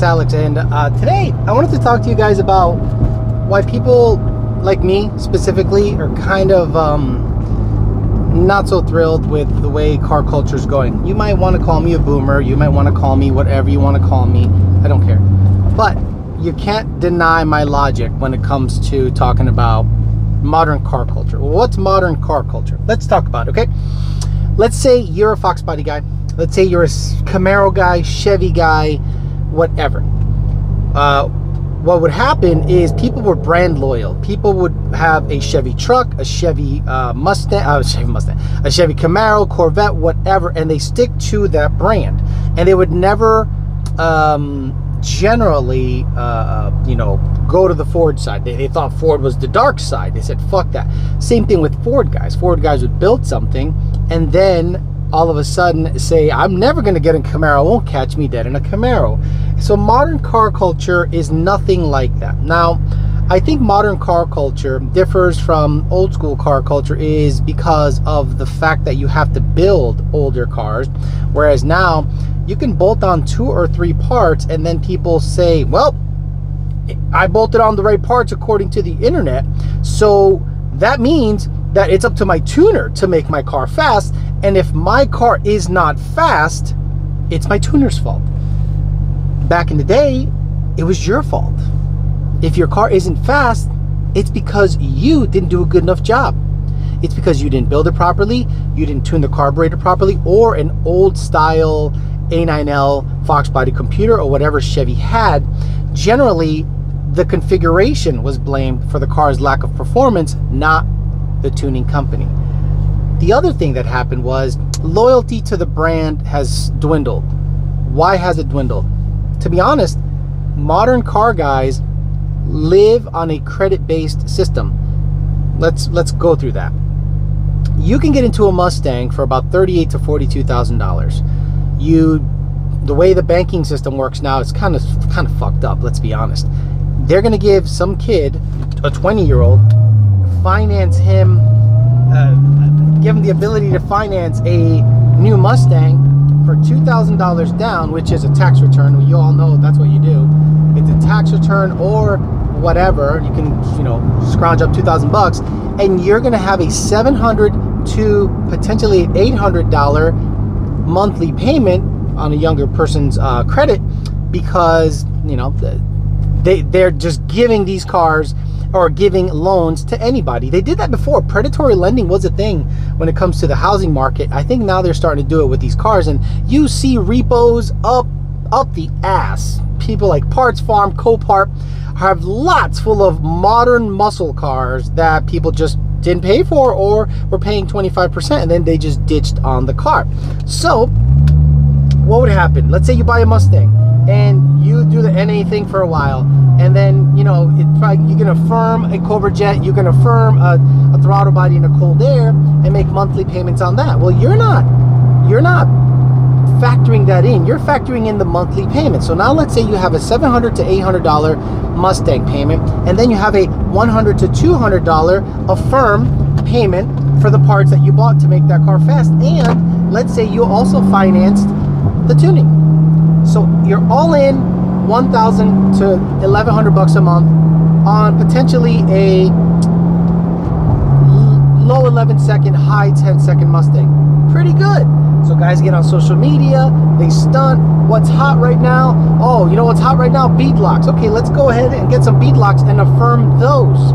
it's Alex, and today I wanted to talk to you guys about why people like me specifically are kind of not so thrilled with the way car culture is going. You might want to call me a boomer, you might want to call me whatever you want to call me, I don't care. But you can't deny my logic when it comes to talking about modern car culture. Well, what's modern car culture? Let's talk about it, okay? Let's say you're a Fox body guy. Let's say you're a Camaro guy, Chevy guy, whatever. What would happen is people were brand loyal. People would have a Chevy truck, a Chevy Mustang, a Chevy Camaro, Corvette, whatever, and they stick to that brand. And they would never generally, go to the Ford side. They thought Ford was the dark side. They said, fuck that. Same thing with Ford guys. Ford guys would build something and then all of a sudden say, I'm never going to get a Camaro, won't catch me dead in a Camaro. So modern car culture is nothing like that. Now, I think modern car culture differs from old school car culture is because of the fact that you have to build older cars, whereas now you can bolt on 2 or 3 parts and then people say, well, I bolted on the right parts according to the internet, so that means that it's up to my tuner to make my car fast, and if my car is not fast, it's my tuner's fault. Back in the day, it was your fault. If your car isn't fast, it's because you didn't do a good enough job. It's because you didn't build it properly, you didn't tune the carburetor properly, or an old style A9L Fox body computer or whatever Chevy had. Generally, the configuration was blamed for the car's lack of performance, not the tuning company. The other thing that happened was loyalty to the brand has dwindled. Why has it dwindled? To be honest, modern car guys live on a credit-based system. Let's go through that. You can get into a Mustang for about $38,000 to $42,000. The way the banking system works now, it's kind of fucked up. Let's be honest. They're gonna give some kid, a 20-year-old, finance him, give him the ability to finance a new Mustang for $2,000 down, which is a tax return. You all know that's what you do. It's a tax return or whatever. You can, scrounge up $2,000, and you're going to have a $700 to potentially $800 monthly payment on a younger person's credit because they're just giving these cars or giving loans to anybody. They did that before. Predatory lending was a thing when it comes to the housing market. I think now they're starting to do it with these cars, and you see repos up the ass. People like Parts Farm, Copart have lots full of modern muscle cars that people just didn't pay for or were paying 25%, and then they just ditched on the car. So what would happen? Let's say you buy a Mustang and you do the NA thing for a while, and then you can affirm a Cobra Jet, you can affirm a throttle body in a cold air and make monthly payments on that. Well, you're not factoring that in. You're factoring in the monthly payment. So now let's say you have a $700 to $800 Mustang payment, and then you have a $100 to $200 affirm payment for the parts that you bought to make that car fast, and let's say you also financed the tuning. So you're all in $1,000 to $1,100 a month on potentially a low 11-second, high 10-second Mustang. Pretty good. So guys get on social media, they stunt. What's hot right now? Oh, you know what's hot right now? Bead locks. Okay, let's go ahead and get some bead locks and affirm those.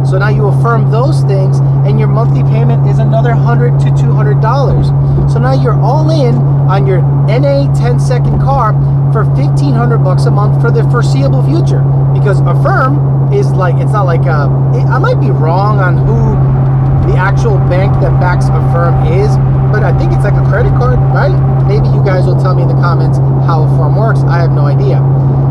So now you affirm those things, and your monthly payment is another $100 to $200. So now you're all in on your NA 10-second car for $1,500 a month for the foreseeable future. Because affirm is like, it's not like I might be wrong on who the actual bank that backs affirm is, but I think it's like a credit card, right? Maybe you guys will tell me in the comments how affirm works. I have no idea.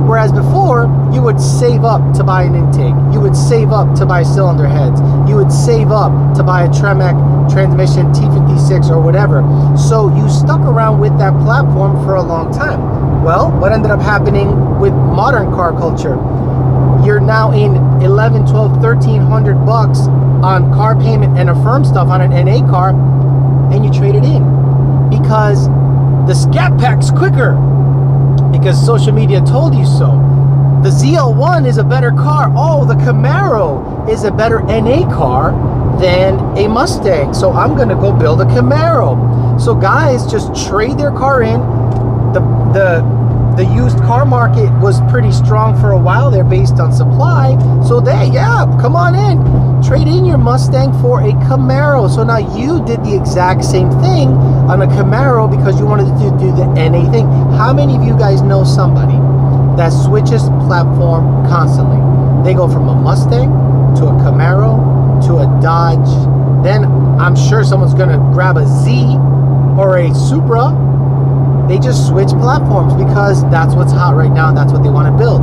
Whereas before, you would save up to buy an intake. You would save up to buy cylinder heads. You would save up to buy a Tremec transmission, T56 or whatever. So you stuck around with that platform for a long time. Well, what ended up happening with modern car culture? You're now in $1,100, $1,200, $1,300 on car payment and affirm stuff on an NA car, and you trade it in because the scat pack's quicker. because social media told you so. The ZL1 is a better car. Oh, the Camaro is a better NA car than a Mustang. So I'm going to go build a Camaro. So guys just trade their car in. The used car market was pretty strong for a while there based on supply. So come on in. Trade in your Mustang for a Camaro. So now you did the exact same thing on a Camaro because you wanted to do the NA thing. How many of you guys know somebody that switches platform constantly? They go from a Mustang to a Camaro to a Dodge. Then I'm sure someone's gonna grab a Z or a Supra. They just switch platforms because that's what's hot right now and that's what they want to build.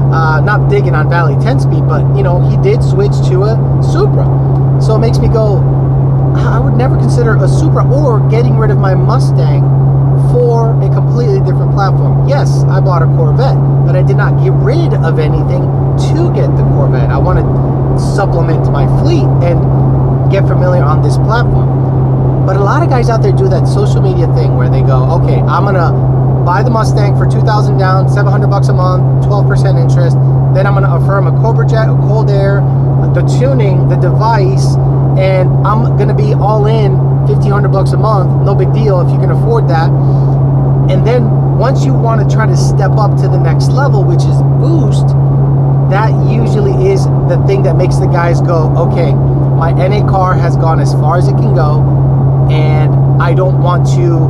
Not digging on Valley 10 speed, but he did switch to a Supra. So it makes me go, I would never consider a Supra or getting rid of my Mustang for a completely different platform. Yes, I bought a Corvette, but I did not get rid of anything to get the Corvette. I want to supplement my fleet and get familiar on this platform. But a lot of guys out there do that social media thing where they go, okay, I'm gonna buy the Mustang for $2,000 down, $700 a month, 12% interest. Then I'm gonna affirm a Cobra Jet, a Cold Air, the tuning, the device, and I'm gonna be all in $1,500 a month. No big deal if you can afford that. And then once you want to try to step up to the next level, which is boost, that usually is the thing that makes the guys go, okay, my NA car has gone as far as it can go, and I don't want to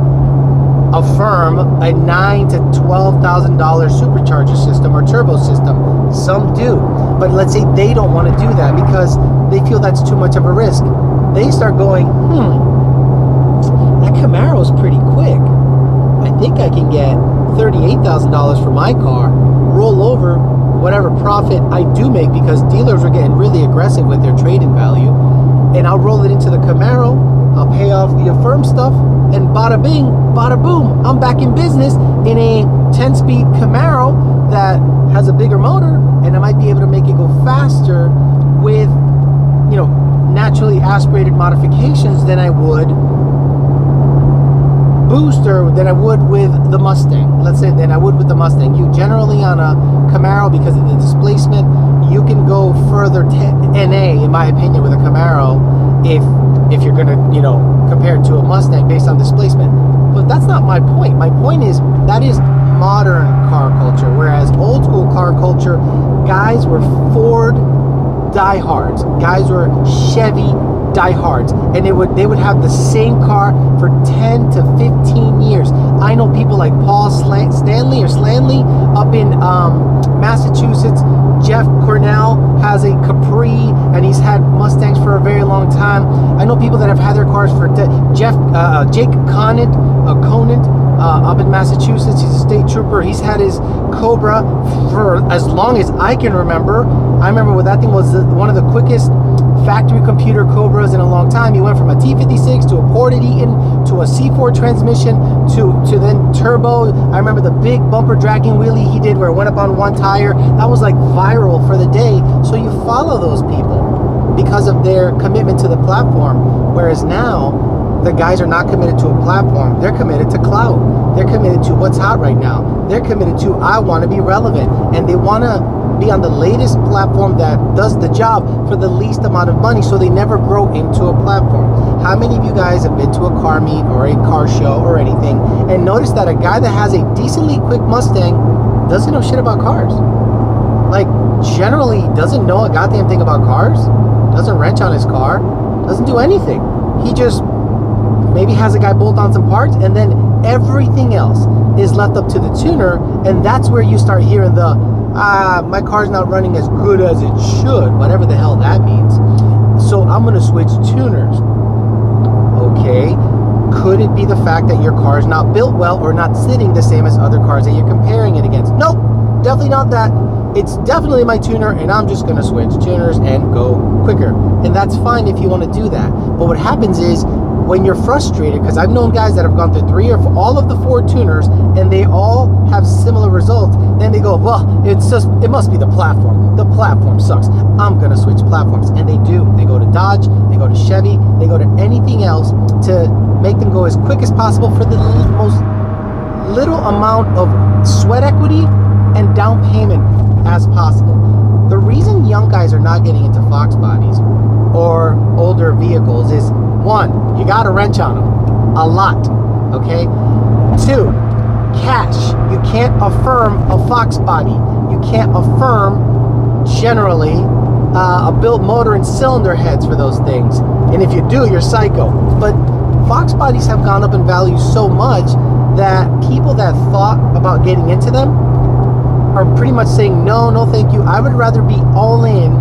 affirm a $9,000 to $12,000 supercharger system or turbo system. Some do, but let's say they don't want to do that because they feel that's too much of a risk. They start going, that Camaro's pretty quick. I think I can get $38,000 for my car, roll over whatever profit I do make because dealers are getting really aggressive with their trade-in value, and I'll roll it into the Camaro. I'll pay off the Affirm stuff, and bada bing, bada boom, I'm back in business in a 10-speed Camaro that has a bigger motor, and I might be able to make it go faster with, naturally aspirated modifications than I would booster than I would with the Mustang. Let's say than I would with the Mustang. You generally on a Camaro, because of the displacement, you can go further NA, in my opinion, with a Camaro if you're gonna, compare it to a Mustang based on displacement. But that's not my point. My point is that is modern car culture, whereas old school car culture, guys were Ford diehards, guys were Chevy diehards, and they would have the same car for 10 to 15 years. I know people like Paul Stanley up in Massachusetts. Jeff Cornell has a Capri, and he's had Mustangs for a very long time. I know people that have had their cars for Jake Conant up in Massachusetts. He's a state trooper. He's had his Cobra for as long as I can remember. I remember when that thing was one of the quickest factory computer Cobras in a long time. He went from a T56 to a ported Eaton to a C4 transmission to then turbo. I remember the big bumper dragging wheelie he did where it went up on one tire. That was like viral for the day. So you follow those people because of their commitment to the platform. Whereas now, the guys are not committed to a platform. They're committed to clout. They're committed to what's hot right now. They're committed to, I want to be relevant. And they want to be on the latest platform that does the job for the least amount of money, so they never grow into a platform. How many of you guys have been to a car meet or a car show or anything and noticed that a guy that has a decently quick Mustang doesn't know shit about cars? Like, generally doesn't know a goddamn thing about cars, doesn't wrench on his car, doesn't do anything. He just maybe has a guy bolt on some parts, and then everything else is left up to the tuner, and that's where you start hearing the my car's not running as good as it should, whatever the hell that means, so I'm gonna switch tuners. Okay, could it be the fact that your car is not built well or not sitting the same as other cars that you're comparing it against? Nope, definitely not that. It's definitely my tuner, and I'm just gonna switch tuners and go quicker, and that's fine if you want to do that. But what happens is, when you're frustrated, because I've known guys that have gone through 3 or 4, all of the 4 tuners, and they all have similar results, then they go, well, it must be the platform. The platform sucks. I'm gonna switch platforms. And they do. They go to Dodge, they go to Chevy, they go to anything else to make them go as quick as possible for the most little amount of sweat equity and down payment as possible. The reason young guys are not getting into Fox bodies or older vehicles is, one, you got to wrench on them a lot, okay? Two, cash. You can't affirm a Fox body. You can't affirm generally a built motor and cylinder heads for those things. And if you do, you're psycho. But Fox bodies have gone up in value so much that people that thought about getting into them are pretty much saying, no thank you. I would rather be all in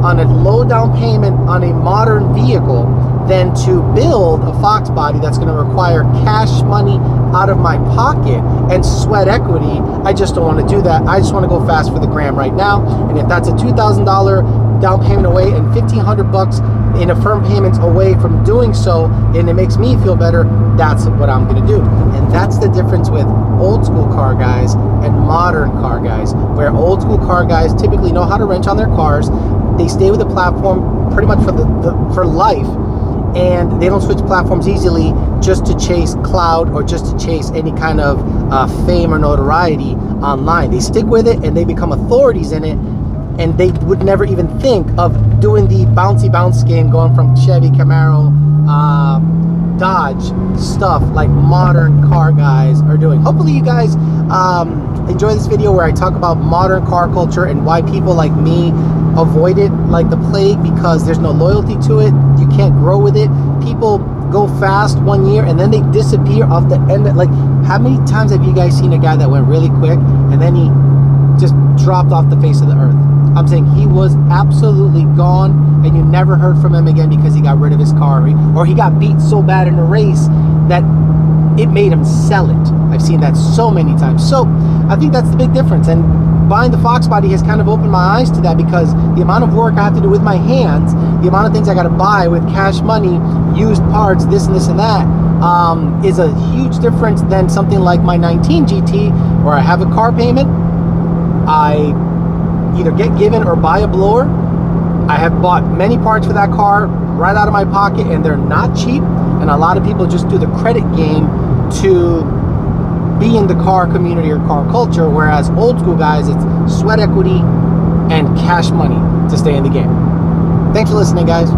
on a low down payment on a modern vehicle than to build a Fox body that's going to require cash money out of my pocket and sweat equity. I just don't want to do that. I just want to go fast for the gram right now. And if that's a $2,000 down payment away and $1,500 in affirmed payments away from doing so, and it makes me feel better, that's what I'm going to do. And that's the difference with old school car guys and modern car guys, where old school car guys typically know how to wrench on their cars. They stay with the platform pretty much for life, and they don't switch platforms easily just to chase cloud or just to chase any kind of fame or notoriety online. They stick with it and they become authorities in it, and they would never even think of doing the bouncy bounce game, going from Chevy, Camaro, Dodge stuff like modern car guys are doing. Hopefully you guys enjoy this video where I talk about modern car culture and why people like me avoid it like the plague, because there's no loyalty to it. You can't grow with it. People go fast 1 year and then they disappear off the end. Like, how many times have you guys seen a guy that went really quick and then he just dropped off the face of the earth? I'm saying he was absolutely gone, and you never heard from him again because he got rid of his car, or he got beat so bad in a race that it made him sell it. I've seen that so many times. So I think that's the big difference, and buying the Fox body has kind of opened my eyes to that, because the amount of work I have to do with my hands, the amount of things I got to buy with cash money, used parts, this and this and that, is a huge difference than something like my 19 GT, where I have a car payment, I either get given or buy a blower. I have bought many parts for that car right out of my pocket, and they're not cheap, and a lot of people just do the credit game to be in the car community or car culture, whereas old school guys, it's sweat equity and cash money to stay in the game. Thanks for listening, guys.